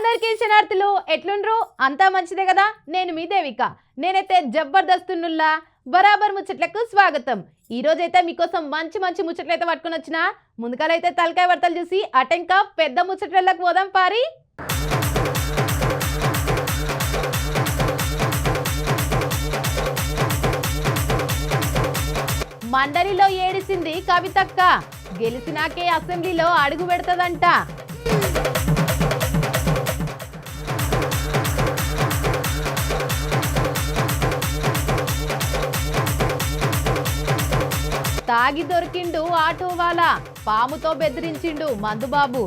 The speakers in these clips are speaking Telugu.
అందరికీ శనార్థులు ఎట్లుండ్రు అంతా మంచిదే కదా. నేను మీ దేవిక. నేనైతే జబర్దస్తున్నుల్లా బరాబర్ ముచ్చట్లకు స్వాగతం. ఈ రోజైతే మీకోసం మంచి మంచి ముచ్చట్లయితే పట్టుకొని వచ్చిన. ముందుకాలైతే తలకాయ వార్తలు చూసి అటెంక పెద్ద ముచ్చట్లకు పోదాం పారి. మండలిలో ఏడిసింది కవితక్క. గెలిచినాకే అసెంబ్లీలో అడుగు పెడతదంట. తాగి దొరికిండు ఆటోవాలా, పాముతో బెదిరించిండు మందుబాబు.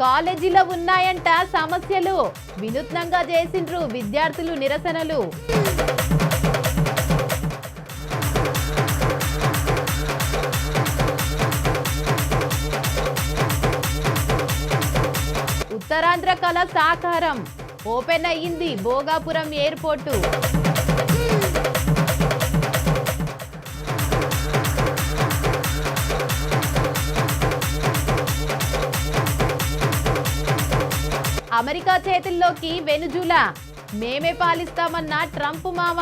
కాలేజీలో ఉన్నాయంట సమస్యలు, వినూత్నంగా చేసిండ్రు విద్యార్థులు నిరసనలు. ఉత్తరాంధ్ర కళ సాకారం, ఓపెన్ అయ్యింది భోగాపురం ఎయిర్పోర్టు. అమెరికా చేతుల్లోకి వెనుజులా, మేమే పాలిస్తామన్న ట్రంప్ మామ.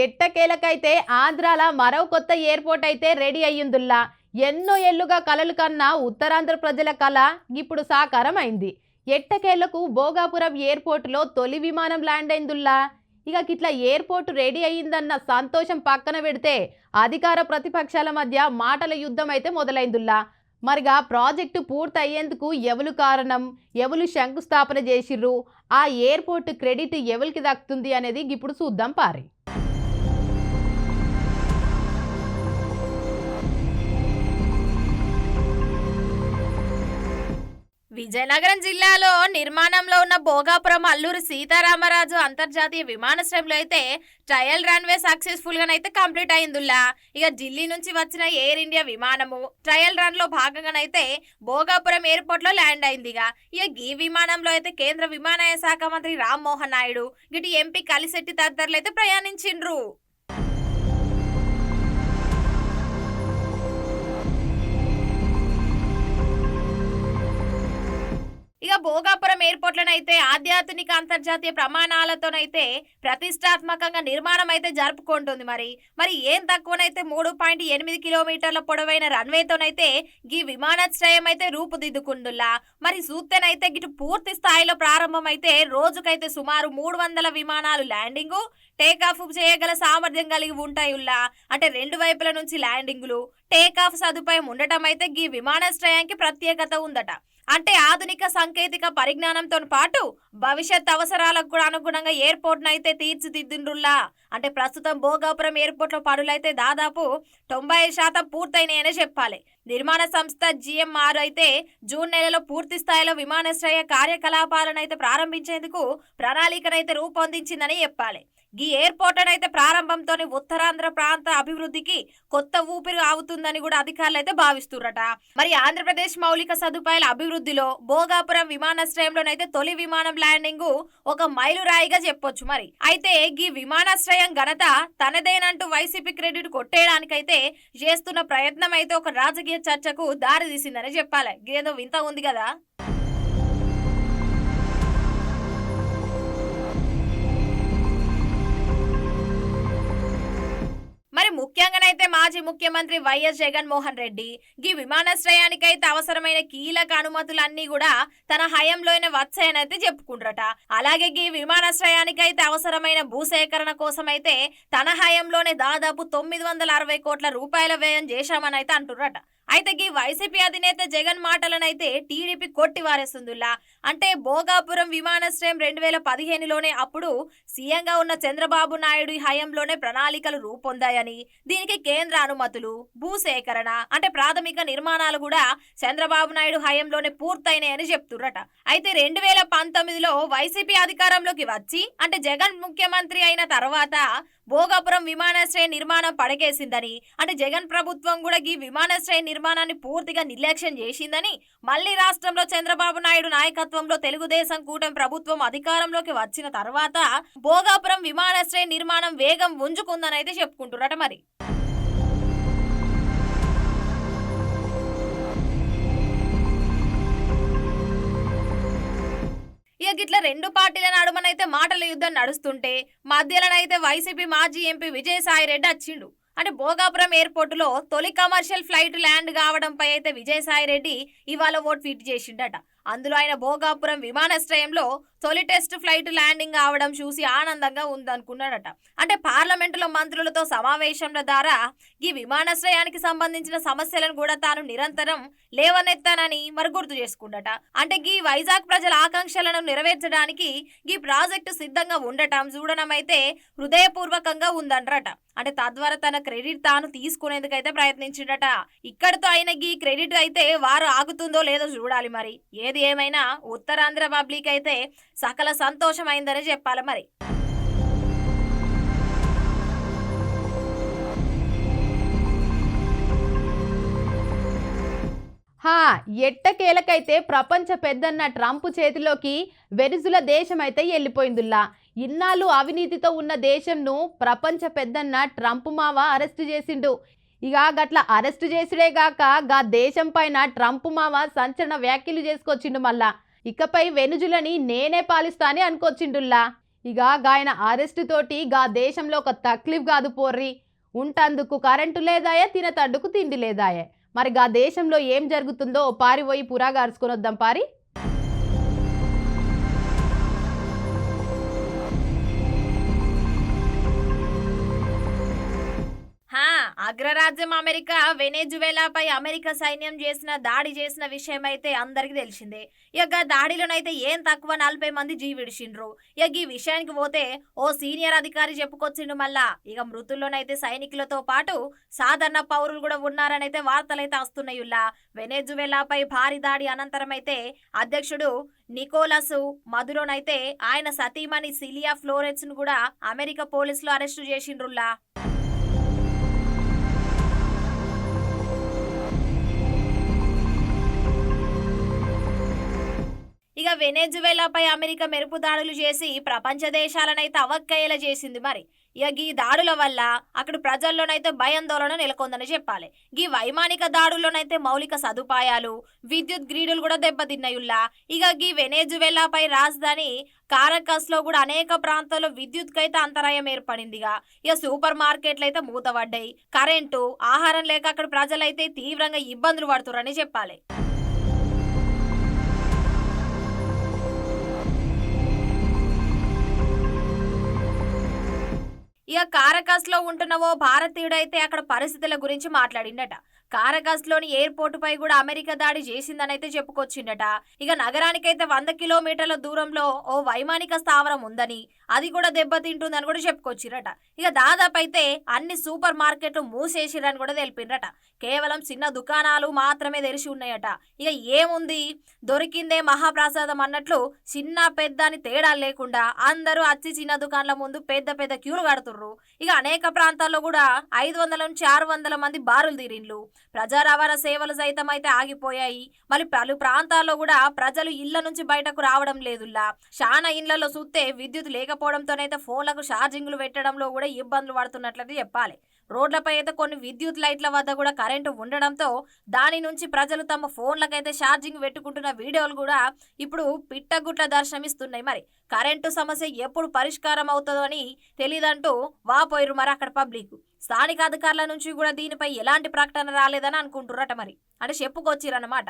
ఎట్టకేలకైతే ఆంధ్రాల మరో కొత్త ఎయిర్పోర్ట్ అయితే రెడీ అయ్యిందుల్లా. ఎన్నో ఏళ్లుగా కలలు కన్నా ఉత్తరాంధ్ర ప్రజల కళ ఇప్పుడు సాకారం అయింది. ఎట్టకేళ్లకు భోగాపురం ఎయిర్పోర్టులో తొలి విమానం ల్యాండ్ అయిందుల్లా. ఇక ఇట్లా ఎయిర్పోర్ట్ రెడీ అయ్యిందన్న సంతోషం పక్కన పెడితే అధికార ప్రతిపక్షాల మధ్య మాటల యుద్ధం అయితే మొదలైందుల్లా. మరిగా ప్రాజెక్టు పూర్తి అయ్యేందుకు ఎవరు కారణం, ఎవరు శంకుస్థాపన చేసిర్రు, ఆ ఎయిర్పోర్ట్ క్రెడిట్ ఎవరికి దక్కుతుంది అనేది ఇప్పుడు చూద్దాం పారి. విజయనగరం జిల్లాలో నిర్మాణంలో ఉన్న భోగాపురం అల్లూరి సీతారామరాజు అంతర్జాతీయ విమానాశ్రయంలో అయితే ట్రయల్ రన్వే సక్సెస్ఫుల్ గానైతే కంప్లీట్ అయిందిలా. ఇక ఢిల్లీ నుంచి వచ్చిన ఎయిర్ ఇండియా విమానము ట్రయల్ రన్ లో భాగంగానైతే భోగాపురం ఎయిర్పోర్ట్ లో ల్యాండ్ అయిందిగా. ఇక ఈ విమానంలో అయితే కేంద్ర విమానయాన శాఖ మంత్రి రామ్మోహన్ నాయుడు గిటి ఎంపీ కలిశెట్టి తదితరులు అయితే ప్రయాణించిండ్రు. ఇక భోగాపురం ఎయిర్పోర్ట్ లోనైతే ఆధ్యాత్మిక అంతర్జాతీయ ప్రమాణాలతోనైతే ప్రతిష్టాత్మకంగా నిర్మాణం అయితే జరుపుకుంటుంది. మరి ఏం తక్కువనైతే 3.8 కిలోమీటర్ల పొడవైన రన్వేతోనైతే ఈ విమానాశ్రయం అయితే రూపుదిద్దుకుందులా. మరి చూస్తేనైతే గిటు పూర్తి స్థాయిలో ప్రారంభం అయితే రోజుకైతే సుమారు 300 విమానాలు ల్యాండింగ్ టేకాఫ్ చేయగల సామర్థ్యం కలిగి ఉంటాయిల్లా. అంటే రెండు వైపుల నుంచి ల్యాండింగ్లు టేకాఫ్ సదుపాయం ఉండటం అయితే ఈ విమానాశ్రయానికి ప్రత్యేకత ఉందట. అంటే ఆధునిక సాంకేతిక పరిజ్ఞానంతో పాటు భవిష్యత్ అవసరాలకు కూడా అనుగుణంగా ఎయిర్పోర్ట్ అయితే తీర్చిదిద్దుండ్రుల్లా. అంటే ప్రస్తుతం భోగాపురం ఎయిర్పోర్ట్ లో పనులైతే దాదాపు 90% పూర్తయినాయనే చెప్పాలి. నిర్మాణ సంస్థ జిఎంఆర్ అయితే జూన్ నెలలో పూర్తి స్థాయిలో విమానాశ్రయ కార్యకలాపాలను అయితే ప్రారంభించేందుకు ప్రణాళికనైతే రూపొందించిందని చెప్పాలి. ఈ ఎయిర్పోర్ట్ అయితే ప్రారంభంతో ఉత్తరాంధ్ర ప్రాంత అభివృద్ధికి కొత్త ఊపిరి ఆవుతుందని కూడా అధికారులు అయితే భావిస్తుర్రట. మరి ఆంధ్రప్రదేశ్ మౌలిక సదుపాయాల అభివృద్ధిలో భోగాపురం విమానాశ్రయంలోనైతే తొలి విమానం ల్యాండింగ్ ఒక మైలురాయిగా చెప్పొచ్చు. మరి అయితే ఈ విమానాశ్రయం ఘనత తనదేనంటూ వైసీపీ క్రెడిట్ కొట్టేయడానికైతే చేస్తున్న ప్రయత్నం అయితే ఒక రాజకీయ చర్చకు దారి తీసిందని చెప్పాలి. ఇదేదో వింత ఉంది కదా. మరి ముఖ్యంగానైతే మాజీ ముఖ్యమంత్రి వైఎస్ జగన్మోహన్ రెడ్డి ఈ విమానాశ్రయానికైతే అవసరమైన కీలక అనుమతులన్నీ కూడా తన హయాంలోనే వచ్చాయనైతే చెప్పుకుంటారట. అలాగే ఈ విమానాశ్రయానికైతే అవసరమైన భూసేకరణ కోసం అయితే తన హయాంలోనే దాదాపు 960 కోట్ల రూపాయల వ్యయం చేశామని అయితే అంటుర్రట. అయితే ఈ వైసీపీ అధినేత జగన్ మాటలనైతే టీడీపీ కొట్టివారేస్తుందిలా. అంటే భోగాపురం విమానాశ్రయం 2015లోనే అప్పుడు సీఎంగా ఉన్న చంద్రబాబు నాయుడు హయాంలోనే ప్రణాళికలు రూపొందాయని, దీనికి కేంద్ర అనుమతులు భూసేకరణ అంటే ప్రాథమిక నిర్మాణాలు కూడా చంద్రబాబు నాయుడు హయాంలోనే పూర్తయినాయని చెప్తుర్రట. అయితే 2019లో వైసీపీ అధికారంలోకి వచ్చి అంటే జగన్ ముఖ్యమంత్రి అయిన తర్వాత భోగాపురం విమానాశ్రయ నిర్మాణం పడకేసిందని, అంటే జగన్ ప్రభుత్వం కూడా ఈ విమానాశ్రయ నిర్మాణాన్ని పూర్తిగా నిర్లక్ష్యం చేసిందని, మళ్ళీ రాష్ట్రంలో చంద్రబాబు నాయుడు నాయకత్వంలో తెలుగుదేశం కూటమి ప్రభుత్వం అధికారంలోకి వచ్చిన తర్వాత భోగాపురం విమానాశ్రయ నిర్మాణం వేగం పుంజుకుందని అయితే చెప్పుకుంటున్నారట మరి. ఇక గిట్ల రెండు పార్టీల నడుమనైతే మాటల యుద్ధం నడుస్తుంటే మధ్యలోనైతే వైసీపీ మాజీ ఎంపీ విజయసాయి రెడ్డి వచ్చిండు. అంటే భోగాపురం ఎయిర్పోర్టులో తొలి కమర్షియల్ ఫ్లైట్ ల్యాండ్ కావడంపై అయితే విజయసాయి రెడ్డి ఇవాళ ఓ ట్వీట్ చేసిండట. అందులో ఆయన భోగాపురం విమానాశ్రయంలో తొలి టెస్ట్ ఫ్లైట్ ల్యాండింగ్ అవడం చూసి ఆనందంగా ఉందనుకున్నాడట. అంటే పార్లమెంటులో మంత్రులతో సమావేశంల ద్వారా ఈ విమానాశ్రయానికి సంబంధించిన సమస్యలను కూడా తాను నిరంతరం లేవనెత్తానని మరి గుర్తు చేసుకుండట. అంటే ఈ వైజాగ్ ప్రజల ఆకాంక్షలను నెరవేర్చడానికి ఈ ప్రాజెక్టు సిద్ధంగా ఉండటం చూడడం అయితే హృదయపూర్వకంగా ఉందంటారట. అంటే తద్వారా తన క్రెడిట్ తాను తీసుకునేందుకైతే ప్రయత్నించిండట. ఇక్కడితో అయిన ఈ క్రెడిట్ అయితే వారు ఆగుతుందో లేదో చూడాలి మరి. ఏది ఏమైనా ఉత్తరాంధ్ర పబ్లిక్ అయితే సకల సంతోషమైందని చెప్పాలి మరి. ఎట్టకేలకైతే ప్రపంచ పెద్దన్న ట్రంప్ చేతిలోకి వెనిజులా దేశం అయితే వెళ్ళిపోయిందిలా. ఇన్నాళ్ళు అవినీతితో ఉన్న దేశంను ప్రపంచ పెద్దన్న ట్రంప్ మావ అరెస్ట్ చేసిండు. ఇక గట్ల అరెస్ట్ చేసుడే గాక గా దేశం పైన ట్రంప్ మావ సంచలన వ్యాఖ్యలు చేసుకొచ్చిండు. మళ్ళా ఇకపై వెనిజులని నేనే పాలిస్తా అని అనుకొచ్చిండుల్లా. ఇక గాయన అరెస్ట్ తోటి గా దేశంలో ఒక తక్లీఫ్ కాదు పోర్రి, ఉంటందుకు కరెంటు లేదాయే, తినతందుకు తిండి లేదాయే. మరి గా దేశంలో ఏం జరుగుతుందో పారిపోయి పురాగార్చుకొని వద్దాం పారి. అగ్రరాజ్యం అమెరికా వెనెజువేలాపై అమెరికా సైన్యం దాడి చేసిన విషయం అయితే అందరికి తెలిసిందే. ఇక దాడిలోనైతే ఏం తక్కువ 40 మంది జీవిడిచిండ్రు. ఇక ఈ విషయానికి పోతే ఓ సీనియర్ అధికారి చెప్పుకొచ్చిండు. మళ్ళా ఇక మృతుల్లోనైతే సైనికులతో పాటు సాధారణ పౌరులు కూడా ఉన్నారని అయితే వార్తలైతే వస్తున్నాయిలా. వెనెజువేలాపై భారీ దాడి అనంతరం అయితే అధ్యక్షుడు నికోలస్ మదురోనైతే ఆయన సతీమణి సిలియా ఫ్లోరెన్స్ ను కూడా అమెరికా పోలీసులు అరెస్టు చేసిండ్రులా. ఇక వెనెజువేలాపై అమెరికా మెరుపు దాడులు చేసి ప్రపంచ దేశాలనైతే అవక్కయ్యేలా చేసింది మరి. ఇక ఈ దాడుల వల్ల అక్కడ ప్రజల్లోనైతే భయాందోళన నెలకొందని చెప్పాలి. ఈ వైమానిక దాడుల్లోనైతే మౌలిక సదుపాయాలు, విద్యుత్ గ్రీడులు కూడా దెబ్బతిన్నాయుల్లా. ఇక ఈ వెనెజువేలాపై రాజధాని కారకస్ లో కూడా అనేక ప్రాంతాల్లో విద్యుత్ కైతే అంతరాయం ఏర్పడిందిగా. ఇక సూపర్ మార్కెట్లు అయితే మూతపడ్డాయి. కరెంటు, ఆహారం లేక అక్కడ ప్రజలైతే తీవ్రంగా ఇబ్బందులు పడుతురని చెప్పాలి. ఇక కారకస్ లో ఉంటున్న ఓ భారతీయుడైతే అక్కడ పరిస్థితుల గురించి మాట్లాడిండట. కారకస్ లోని ఎయిర్పోర్ట్ పై కూడా అమెరికా దాడి చేసిందని అయితే చెప్పుకొచ్చిండట. ఇక నగరానికైతే 100 కిలోమీటర్ల దూరంలో ఓ వైమానిక స్థావరం ఉందని, అది కూడా దెబ్బతింటుందని కూడా చెప్పుకొచ్చిరట. ఇక దాదాపు అయితే అన్ని సూపర్ మార్కెట్లు మూసేసిరని కూడా తెలిపిండ్రట. కేవలం చిన్న దుకాణాలు మాత్రమే తెరిచి ఉన్నాయట. ఇక ఏముంది, దొరికిందే మహాప్రసాదం అన్నట్లు చిన్న పెద్ద అని తేడా లేకుండా అందరూ అచ్చి చిన్న దుకాణాల ముందు పెద్ద పెద్ద క్యూలు కడుతుర్రు. ఇక అనేక ప్రాంతాల్లో కూడా 500 నుంచి 600 మంది బారులు తీరిండ్లు. ప్రజా రవాణా సేవలు సైతం అయితే ఆగిపోయాయి. మరి పలు ప్రాంతాల్లో కూడా ప్రజలు ఇళ్ల నుంచి బయటకు రావడం లేదుల్లా. చాలా ఇళ్లలో చూస్తే విద్యుత్ లేకపోవడంతోనైతే ఫోన్లకు ఛార్జింగ్లు పెట్టడంలో కూడా ఇబ్బందులు పడుతున్నట్లయితే చెప్పాలి. రోడ్లపై అయితే కొన్ని విద్యుత్ లైట్ల వద్ద కూడా కరెంటు ఉండడంతో దాని నుంచి ప్రజలు తమ ఫోన్లకైతే ఛార్జింగ్ పెట్టుకుంటున్న వీడియోలు కూడా ఇప్పుడు పిట్టగుట్ల దర్శనమిస్తున్నాయి. మరి కరెంటు సమస్య ఎప్పుడు పరిష్కారం అవుతుందో అని తెలియదంటూ వాపోయారు మరి అక్కడ పబ్లిక్. స్థానిక అధికారుల నుంచి కూడా దీనిపై ఎలాంటి ప్రకటన రాలేదని అనుకుంటున్నారట. మరి అంటే చెప్పుకొచ్చిరన్నమాట.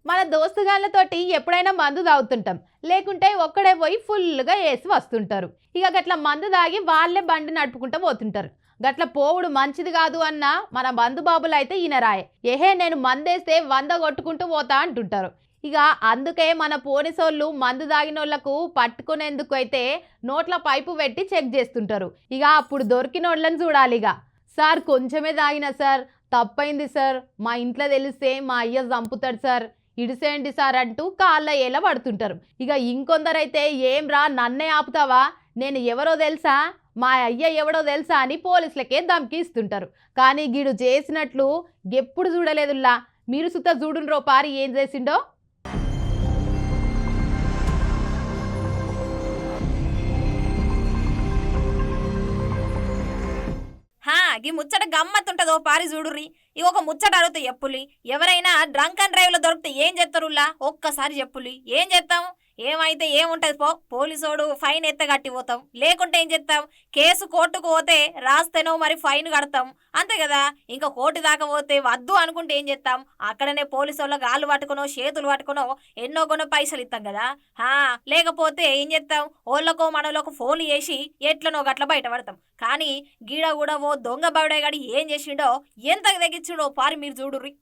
మన దోస్తుగాళ్ళతోటి ఎప్పుడైనా మందు తాగుతుంటాం, లేకుంటే ఒక్కడే పోయి ఫుల్గా వేసి వస్తుంటారు. ఇక గట్ల మందు తాగి వాళ్ళే బండి నడుపుకుంటూ పోతుంటారు. గట్ల పోవుడు మంచిది కాదు అన్న మన బంధుబాబులు అయితే ఈయనరాయే, ఏహే నేను మందేస్తే 100 కొట్టుకుంటూ పోతా అంటుంటారు. ఇక అందుకే మన పోలీసోళ్ళు మందు తాగినోళ్లకు పట్టుకునేందుకు అయితే నోట్ల పైపు పెట్టి చెక్ చేస్తుంటారు. ఇక అప్పుడు దొరికిన వాళ్ళని చూడాలి. ఇక సార్ కొంచెమే తాగినా సార్, తప్పైంది సార్, మా ఇంట్లో తెలిస్తే మా అయ్య చంపుతాడు సార్, ఇడిసేయండి సార్ అంటూ కాళ్ళ ఏల పడుతుంటారు. ఇక ఇంకొందరైతే ఏం రా నన్నే ఆపుతావా, నేను ఎవరో తెలుసా, మా అయ్య ఎవడో తెలుసా అని పోలీసులకే ధమ్కి ఇస్తుంటారు. కానీ గీడు చేసినట్లు ఎప్పుడు చూడలేదుల్లా. మీరు సుత చూడుండ్రో పారి ఏం చేసిండో. గీ ముచ్చట గమ్మత్తుంటదో పారి చూడుర్రి. ఈ ఒక ముచ్చట అడుగుతా చెప్పులి. ఎవరైనా డ్రంక్ అండ్ డ్రైవ్ లో దొరికితే ఏం చేస్తారులా ఒక్కసారి చెప్పులి. ఏం చేస్తాం, ఏమైతే ఏముంటది పో, పోలీసోడు ఫైన్ ఎత్త కట్టి పోతాం. లేకుంటే ఏం చేస్తాం, కేసు కోర్టుకు పోతే రాస్తేనో మరి ఫైన్ కడతాం, అంతే కదా. ఇంకా కోర్టు దాకా పోతే వద్దు అనుకుంటే ఏం చేస్తాం, అక్కడనే పోలీసు వాళ్ళ గాళ్ళు పట్టుకునో చేతులు పట్టుకునో ఎన్నో కొనో పైసలు ఇస్తాం కదా. లేకపోతే ఏం చేస్తాం, ఓళ్ళకో మనలోకి ఫోన్లు చేసి ఎట్లనో గట్ల బయటపడతాం. కానీ గీడ కూడా ఓ దొంగ బవిడేగాడి ఏం చేసిండో, ఎంత తెగించిండో పారి మీరు చూడుర్రి.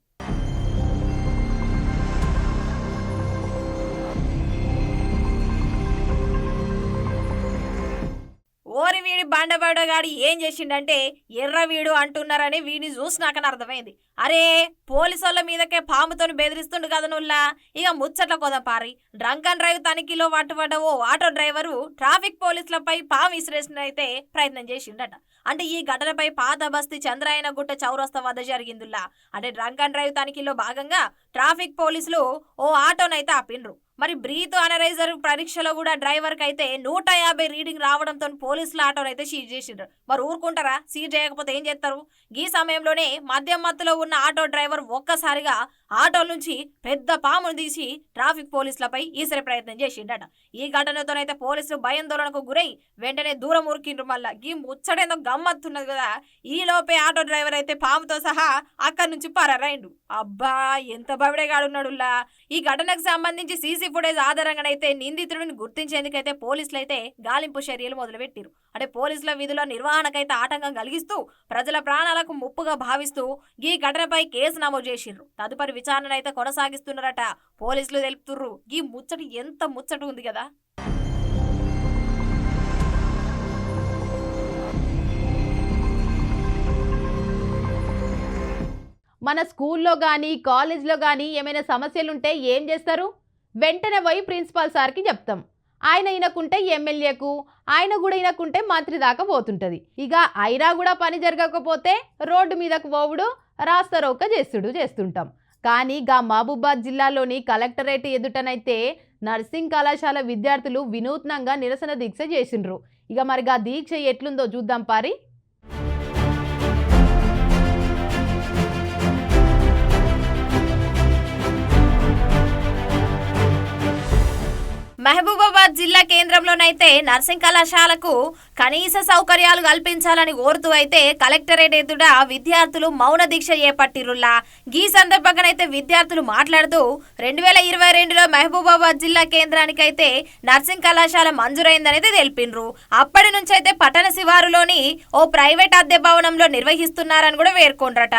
ఓరి వీడి బండబడగాడు ఏం చేసిండంటే ఎర్రవీడు అంటున్నారని వీడిని చూసి నాకు అర్థమైంది. అరే పోలీసు వాళ్ళ మీదకే పాముతోని బెదిరిస్తుండు కదా నుల్లా. ఇక ముచ్చట్ల కొద పారి డ్రంక్ అండ్ డ్రైవ్ తనిఖీలో పట్టుబడ్డ ఓ ఆటో డ్రైవరు ట్రాఫిక్ పోలీసులపై పాము విసిరేసిన అయితే ప్రయత్నం చేసిండట. అంటే ఈ ఘటనపై పాత బస్తీ చంద్రాయన గుట్ట చౌరస్తా వద్ద జరిగిందిలా. అంటే డ్రంక్ అండ్ డ్రైవ్ తనిఖీలో భాగంగా ట్రాఫిక్ పోలీసులు ఓ ఆటోనైతే ఆపిండ్రు. మరి బ్రీత్ అనరైజర్ పరీక్షలో కూడా డ్రైవర్ కి అయితే 150 రీడింగ్ రావడంతో పోలీసులు ఆటోనైతే సీజ్ చేసిండ్రు. మరి ఊరుకుంటారా, సీజ్ చేయకపోతే ఏం చేస్తారు. ఈ సమయంలోనే మద్యం మత్తులో ఉన్న ఆటో డ్రైవర్ ఒక్కసారిగా ఆటో నుంచి పెద్ద పామును తీసి ట్రాఫిక్ పోలీసులపై ఈసరి ప్రయత్నం చేసిండట. ఈ ఘటనతోనైతే పోలీసులు భయాందోళనకు గురై వెంటనే దూరం ఉరికిండ్రు. మళ్ళా ఈ ముచ్చటేందో గమ్మత్తున్నది కదా. ఈ లోపే ఆటో డ్రైవర్ అయితే పాముతో సహా అక్కడి నుంచి పరారైండు. అబ్బా ఎంత బవిడేగాడున్నాడులా. ఈ ఘటనకు సంబంధించి సీసీ ఫుటేజ్ ఆధారంగానైతే నిందితుడిని గుర్తించేందుకైతే పోలీసులు అయితే గాలింపు చర్యలు మొదలుపెట్టారు. అంటే పోలీసుల విధుల నిర్వహణకైతే ఆటంకం కలిగిస్తూ ప్రజల ప్రాణాలకు ముప్పుగా భావిస్తూ ఈ ఘటనపై కేసు నమోదు చేసిండ్రు. తదుపరి విచారణ అయితే కొనసాగిస్తున్నారట పోలీసులు తెలుపుతుర్రు. ఈ ముచ్చట ఎంత ముచ్చట ఉంది కదా. మన స్కూల్లో కానీ కాలేజ్లో కానీ ఏమైనా సమస్యలుంటే ఏం చేస్తారు, వెంటనే పోయి ప్రిన్సిపాల్ సార్కి చెప్తాం. ఆయన ఈయనకుంటే ఎమ్మెల్యేకు, ఆయన కూడా ఈయనకుంటే మంత్రి దాకా పోతుంటుంది. ఇక అయినా కూడా పని జరగకపోతే రోడ్డు మీదకు పోవుడు, రాస్తారోక చేస్తుంటాం. కానీ గా మహబూబాద్ జిల్లాలోని కలెక్టరేట్ ఎదుటనైతే నర్సింగ్ కళాశాల విద్యార్థులు వినూత్నంగా నిరసన దీక్ష చేసిండ్రు. ఇక మరి గా దీక్ష ఎట్లుందో చూద్దాం పారి. మహబూబాబాద్ జిల్లా కేంద్రంలోనైతే నర్సింగ్ కళాశాలకు కనీస సౌకర్యాలు కల్పించాలని కోరుతూ అయితే కలెక్టరేట్ ఎదుట విద్యార్థులు మౌన దీక్ష చేపట్టిరుల్లా. ఈ సందర్భంగానైతే విద్యార్థులు మాట్లాడుతూ 2022లో మహబూబాబాద్ జిల్లా కేంద్రానికైతే నర్సింగ్ కళాశాల మంజూరైందనైతే తెలిపిండ్రు. అప్పటి నుంచి అయితే పట్టణ శివారులోని ఓ ప్రైవేట్ అద్దె భవనంలో నిర్వహిస్తున్నారని కూడా పేర్కొండ్రట.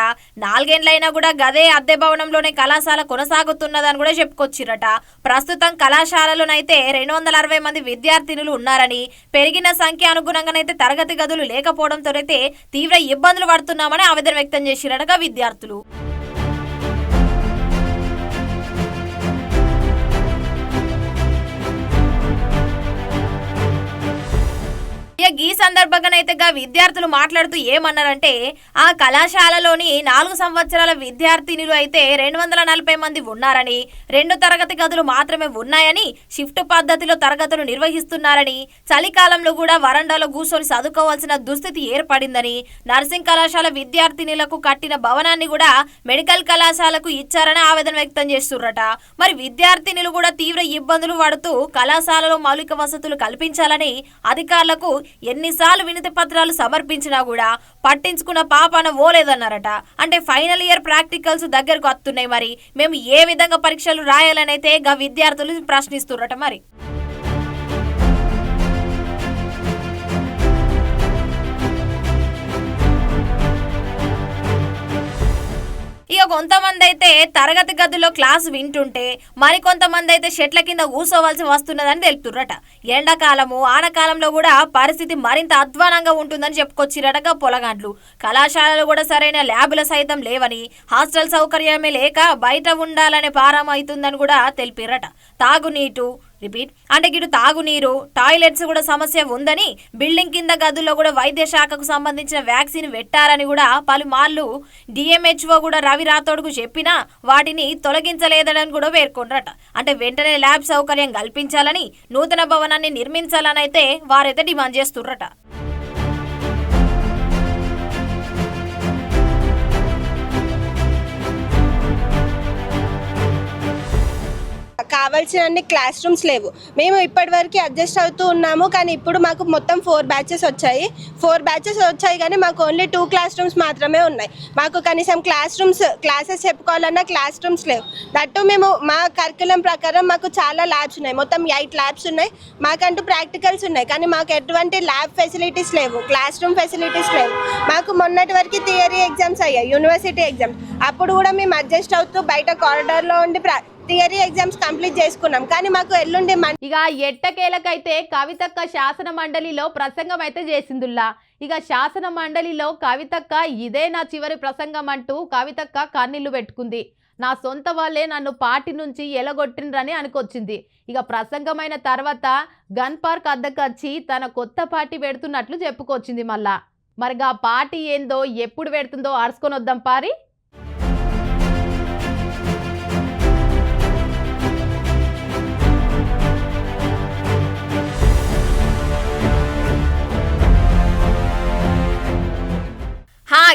4 ఏళ్లైనా కూడా గదే అద్దె భవనంలోనే కళాశాల కొనసాగుతున్నదని కూడా చెప్పుకొచ్చిరట. ప్రస్తుతం కళాశాలలోనైతే 260 మంది విద్యార్థినులు ఉన్నారని, పెరిగిన సంఖ్య అనుగుణంగానైతే తరగతి గదులు లేకపోవడంతో అయితే తీవ్ర ఇబ్బందులు పడుతున్నామని ఆవేదన వ్యక్తం చేసిరటగా విద్యార్థులు. ఈ సందర్భంగానైతే విద్యార్థులు మాట్లాడుతూ ఏమన్నారంటే, ఆ కళాశాలలోని 4 సంవత్సరాల విద్యార్థినులు అయితే 240 మంది ఉన్నారని, 2 తరగతి గదులు మాత్రమే ఉన్నాయని, షిఫ్ట్ పద్ధతిలో తరగతులు నిర్వహిస్తున్నారని, చలికాలంలో కూడా వరండాలో కూర్చొని చదువుకోవాల్సిన దుస్థితి ఏర్పడిందని, నర్సింగ్ కళాశాల విద్యార్థినులకు కట్టిన భవనాన్ని కూడా మెడికల్ కళాశాలకు ఇచ్చారని ఆవేదన వ్యక్తం చేస్తుర్రట. మరి విద్యార్థినులు కూడా తీవ్ర ఇబ్బందులు పడుతూ కళాశాలలో మౌలిక వసతులు కల్పించాలని అధికారులకు ఎన్నిసార్లు వినతి పత్రాలు సమర్పించినా కూడా పట్టించుకున్న పాపాన ఓలేదన్నారట. అంటే ఫైనల్ ఇయర్ ప్రాక్టికల్స్ దగ్గరకు వస్తున్నాయి, మరి మేము ఏ విధంగా పరీక్షలు రాయాలనైతే విద్యార్థులు ప్రశ్నిస్తుర్రట. మరి ఇక కొంతమంది అయితే తరగతి గదిలో క్లాసు వింటుంటే మరికొంతమంది అయితే చెట్ల కింద కూర్చోవలసి వస్తున్నదని తెలుపుతుర్రట. ఎండాకాలము ఆనకాలంలో కూడా పరిస్థితి మరింత అధ్వానంగా ఉంటుందని చెప్పుకొచ్చిరటగా పొలగాండ్లు. కళాశాలలు కూడా సరైన ల్యాబుల సైతం లేవని, హాస్టల్ సౌకర్యమే లేక బయట ఉండాలనే భారం అవుతుందని కూడా తెలిపిరట. తాగునీటు అంటే ఇటు తాగునీరు, టాయిలెట్స్ కూడా సమస్య ఉందని, బిల్డింగ్ కింద గదుల్లో కూడా వైద్య శాఖకు సంబంధించిన వ్యాక్సిన్ పెట్టారని కూడా పలుమార్లు డిఎంహెచ్ఓ కూడా రవి రాథోడ్కు చెప్పినా వాటిని తొలగించలేదని కూడా పేర్కొండ్రట. అంటే వెంటనే ల్యాబ్ సౌకర్యం కల్పించాలని, నూతన భవనాన్ని నిర్మించాలని అయితే వారైతే డిమాండ్ చేస్తుర్రట. కావాల్సిన క్లాస్ రూమ్స్ లేవు. మేము ఇప్పటివరకు అడ్జస్ట్ అవుతూ ఉన్నాము, కానీ ఇప్పుడు మాకు మొత్తం 4 బ్యాచెస్ వచ్చాయి కానీ మాకు ఓన్లీ 2 క్లాస్ రూమ్స్ మాత్రమే ఉన్నాయి. మాకు కనీసం క్లాసెస్ చెప్పుకోవాలన్నా క్లాస్ రూమ్స్ లేవు. దట్టు మేము మా కరికులం ప్రకారం మాకు చాలా ల్యాబ్స్ ఉన్నాయి, మొత్తం 8 ల్యాబ్స్ ఉన్నాయి. మాకంటూ ప్రాక్టికల్స్ ఉన్నాయి, కానీ మాకు ఎటువంటి ల్యాబ్ ఫెసిలిటీస్ లేవు, క్లాస్ రూమ్ ఫెసిలిటీస్ లేవు. మాకు మొన్నటి వరకు థియరీ ఎగ్జామ్స్ అయ్యాయి, యూనివర్సిటీ ఎగ్జామ్స్. అప్పుడు కూడా మేము అడ్జస్ట్ అవుతూ బయట కారిడార్లో ఉండి థియరీ ఎగ్జామ్స్ కంప్లీట్ చేసుకున్నాం, కానీ మాకు ఎల్లుండి ఇక ఎట్టకేలకైతే కవితక్క శాసన మండలిలో ప్రసంగం అయితే చేసిందుల్లా. ఇక శాసన మండలిలో కవితక్క ఇదే నా చివరి ప్రసంగం అంటూ కవితక్క కన్నీళ్లు పెట్టుకుంది. నా సొంత వాళ్ళే నన్ను పార్టీ నుంచి ఎలగొట్టిండ్రని అనుకొచ్చింది. ఇక ప్రసంగమైన తర్వాత గన్ పార్క్ అద్దెకొచ్చి తన కొత్త పార్టీ పెడుతున్నట్లు చెప్పుకొచ్చింది. మరి ఆ పార్టీ ఏందో ఎప్పుడు పెడుతుందో అరుచుకొని వద్దాం పారి.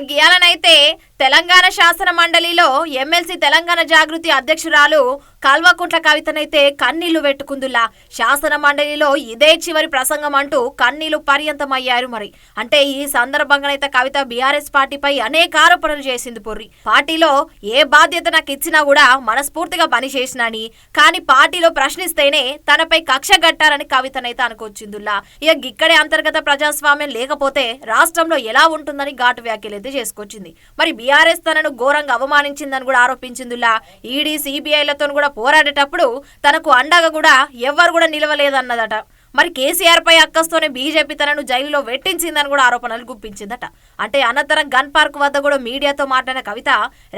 గియాలనైతే తెలంగాణ శాసన మండలిలో ఎమ్మెల్సీ తెలంగాణ జాగృతి అధ్యక్షురాలు కల్వకుంట్ల కవితనైతే కన్నీళ్లు పెట్టుకుందులా. శాసన మండలిలో ఇదే చివరి ప్రసంగం అంటూ కన్నీళ్లు పర్యంతమయ్యారు. మరి అంటే ఈ సందర్భంగానైతే కవిత బీఆర్ఎస్ పార్టీపై అనేక ఆరోపణలు చేసింది. పార్టీలో ఏ బాధ్యత నాకు ఇచ్చినా కూడా మనస్ఫూర్తిగా పనిచేసినని, కానీ పార్టీలో ప్రశ్నిస్తేనే తనపై కక్ష గట్టారని కవితనైతే అనుకొచ్చిందులా. ఇక ఇక్కడే అంతర్గత ప్రజాస్వామ్యం లేకపోతే రాష్ట్రంలో ఎలా ఉంటుందని ఘాటు వ్యాఖ్యలైతే చేసుకొచ్చింది. మరి బీఆర్ఎస్ తనను ఘోరంగా అవమానించిందని కూడా ఆరోపించిందిలా. ఈడీ సిబిఐలతో కూడా పోరాడేటప్పుడు తనకు అండగా కూడా ఎవ్వరు కూడా నిలవలేదన్నదట. మరి కేసీఆర్ పై అక్కస్తోనే బీజేపీ తనను జైలులో వెట్టించిందని కూడా ఆరోపణలు గుప్పించిందట. అంటే అనంతరం గన్ పార్క్ వద్ద కూడా మీడియాతో మాట్లాడిన కవిత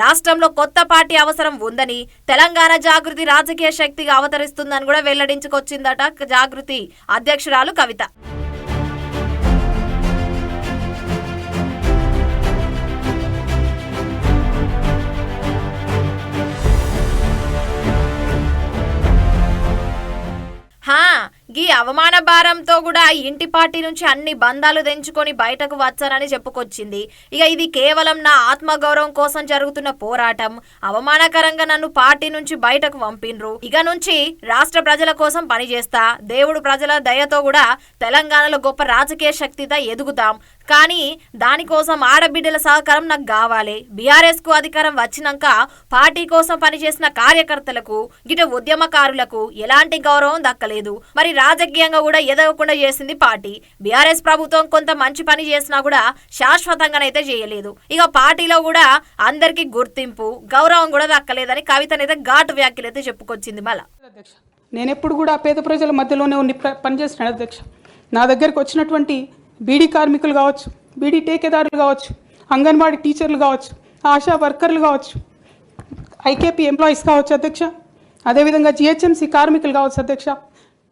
రాష్ట్రంలో కొత్త పార్టీ అవసరం ఉందని, తెలంగాణ జాగృతి రాజకీయ శక్తిగా అవతరిస్తుందని కూడా వెల్లడించుకొచ్చిందట జాగృతి అధ్యక్షురాలు కవిత. గీ అవమాన భారంతో కూడా ఇంటి పార్టీ నుంచి అన్ని బంధాలు తెంచుకొని బయటకు వచ్చానని చెప్పుకొచ్చింది. ఇక ఇది కేవలం నా ఆత్మగౌరవం కోసం జరుగుతున్న పోరాటం. అవమానకరంగా నన్ను పార్టీ నుంచి బయటకు పంపిన్రు. ఇక నుంచి రాష్ట్ర ప్రజల కోసం పనిచేస్తా. దేవుడు ప్రజల దయతో కూడా తెలంగాణలో గొప్ప రాజకీయ శక్తిగా ఎదుగుతాం. కానీ దానికోసం ఆడబిడ్డల సహకారం నాకు కావాలి. బీఆర్ఎస్ కు అధికారం వచ్చినాక పార్టీ కోసం పనిచేసిన కార్యకర్తలకు, గిట ఉద్యమకారులకు ఎలాంటి గౌరవం దక్కలేదు. మరి రాజకీయంగా కూడా ఎదగకుండా చేసింది పార్టీ. బీఆర్ఎస్ ప్రభుత్వం కొంత మంచి పని చేసినా కూడా శాశ్వతంగానైతే చేయలేదు. ఇక పార్టీలో కూడా అందరికి గుర్తింపు, గౌరవం కూడా దక్కలేదని కవితనైతే ఘాటు వ్యాఖ్యలైతే చెప్పుకొచ్చింది. మళ్ళా నేను ఎప్పుడు కూడా పేద ప్రజల మధ్యలోనే ఉండి పనిచేస్తున్నాను అధ్యక్ష. నా దగ్గరకు వచ్చినటువంటి బీడీ కార్మికులు కావచ్చు, బీడీ టేకేదారులు కావచ్చు, అంగన్వాడీ టీచర్లు కావచ్చు, ఆశా వర్కర్లు కావచ్చు, ఐకేపీ ఎంప్లాయీస్ కావచ్చు అధ్యక్ష, అదేవిధంగా జిహెచ్ఎంసీ కార్మికులు కావచ్చు అధ్యక్ష,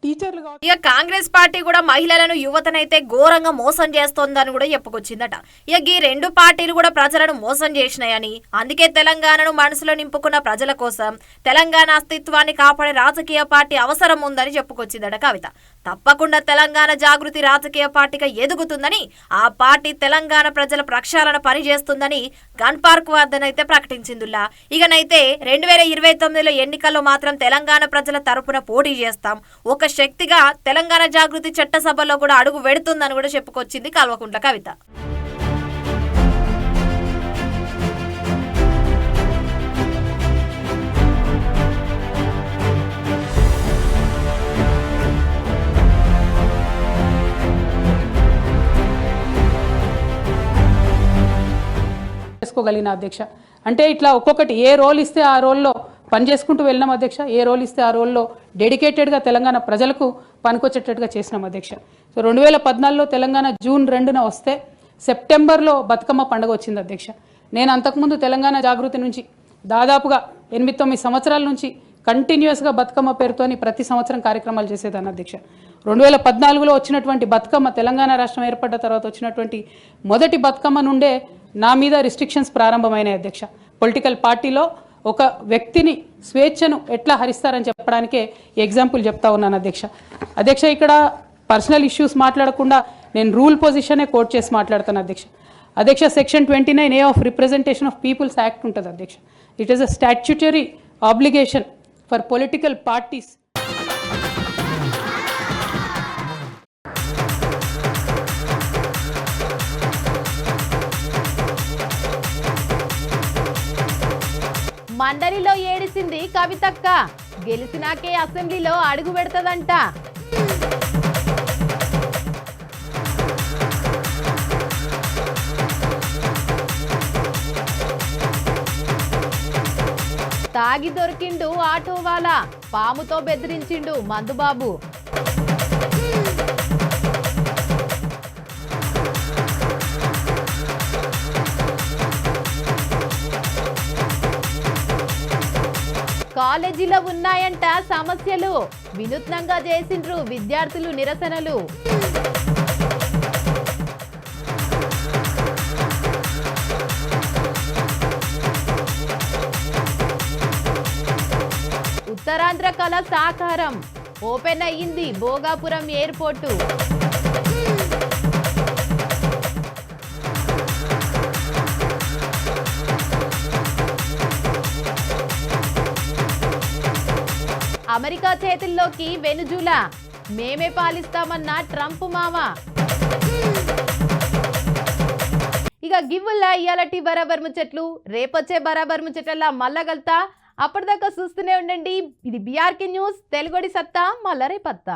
టీచర్లు కావచ్చు. ఇక కాంగ్రెస్ పార్టీ కూడా మహిళలను, యువతనైతే ఘోరంగా మోసం చేస్తోందని కూడా చెప్పుకొచ్చిందట. ఇక ఈ రెండు పార్టీలు కూడా ప్రజలను మోసం చేసినాయని, అందుకే తెలంగాణను మనసులో నింపుకున్న ప్రజల కోసం తెలంగాణ అస్తిత్వాన్ని కాపాడే రాజకీయ పార్టీ అవసరం ఉందని చెప్పుకొచ్చిందట కవిత. తప్పకుండా తెలంగాణ జాగృతి రాజకీయ పార్టీగా ఎదుగుతుందని, ఆ పార్టీ తెలంగాణ ప్రజల ప్రక్షాళన పనిచేస్తుందని గన్ పార్క్ వద్దనైతే ప్రకటించిందిలా. ఇకనైతే 2029లో ఎన్నికల్లో మాత్రం తెలంగాణ ప్రజల తరపున పోటీ చేస్తాం, ఒక శక్తిగా తెలంగాణ జాగృతి చట్టసభలో కూడా అడుగు వెడుతుందని కూడా చెప్పుకొచ్చింది కల్వకుంట్ల కవిత. చేసుకోగలిగిన అధ్యక్ష. అంటే ఇట్లా ఒక్కొక్కటి ఏ రోల్ ఇస్తే ఆ రోల్లో పనిచేసుకుంటూ వెళ్ళినాం అధ్యక్ష. ఏ రోల్ ఇస్తే ఆ రోల్లో డెడికేటెడ్గా తెలంగాణ ప్రజలకు పనికొచ్చేటట్టుగా చేసినాం అధ్యక్ష. సో 2014లో తెలంగాణ జూన్ 2న వస్తే సెప్టెంబర్లో బతుకమ్మ పండుగ వచ్చింది అధ్యక్ష. నేను అంతకుముందు తెలంగాణ జాగృతి నుంచి దాదాపుగా 8-9 సంవత్సరాల నుంచి కంటిన్యూస్గా బతుకమ్మ పేరుతోని ప్రతి సంవత్సరం కార్యక్రమాలు చేసేదాన్ని అధ్యక్ష. 2014లో వచ్చినటువంటి బతుకమ్మ, తెలంగాణ రాష్ట్రం ఏర్పడ్డ తర్వాత వచ్చినటువంటి మొదటి బతుకమ్మ నుండే నా మీద రిస్ట్రిక్షన్స్ ప్రారంభమైనాయి అధ్యక్ష. పొలిటికల్ పార్టీలో ఒక వ్యక్తిని స్వేచ్ఛను ఎట్లా హరిస్తారని చెప్పడానికే ఎగ్జాంపుల్ చెప్తా ఉన్నాను అధ్యక్ష. అధ్యక్ష, ఇక్కడ పర్సనల్ ఇష్యూస్ మాట్లాడకుండా నేను రూల్ పొజిషనే కోట్ చేసి మాట్లాడతాను అధ్యక్ష. అధ్యక్ష, section 29A of representation of peoples act ఉంటుంది అధ్యక్ష. It is a statutory obligation for political parties. మండలిలో ఏడిసింది కవితక్క, గెలిచినాకే అసెంబ్లీలో అడుగు పెడతదంట. తాగి దొరికిండు ఆటోవాలా, పాముతో బెదిరించిండు మందుబాబు. కాలేజీలో ఉన్నాయంట సమస్యలు, వినూత్నంగా చేసిండ్రు విద్యార్థులు నిరసనలు. ఉత్తరాంధ్ర కళ సాకారం, ఓపెన్ అయ్యింది భోగాపురం ఎయిర్పోర్టు. అమెరికా చేతుల్లోకి వెనుజులా, మేమే పాలిస్తామన్న ట్రంప్ మామ. ఇక గివ్వుల్లా ఇయాలటి బరాబర్ ముచ్చట్లు, రేపొచ్చే బరాబర్ ముచ్చట్ల మళ్ళా కలుతా. అప్పటిదాకా చూస్తూనే ఉండండి. ఇది BRK న్యూస్, తెలుగుడి సత్తా, మళ్ళా రేపత్తా.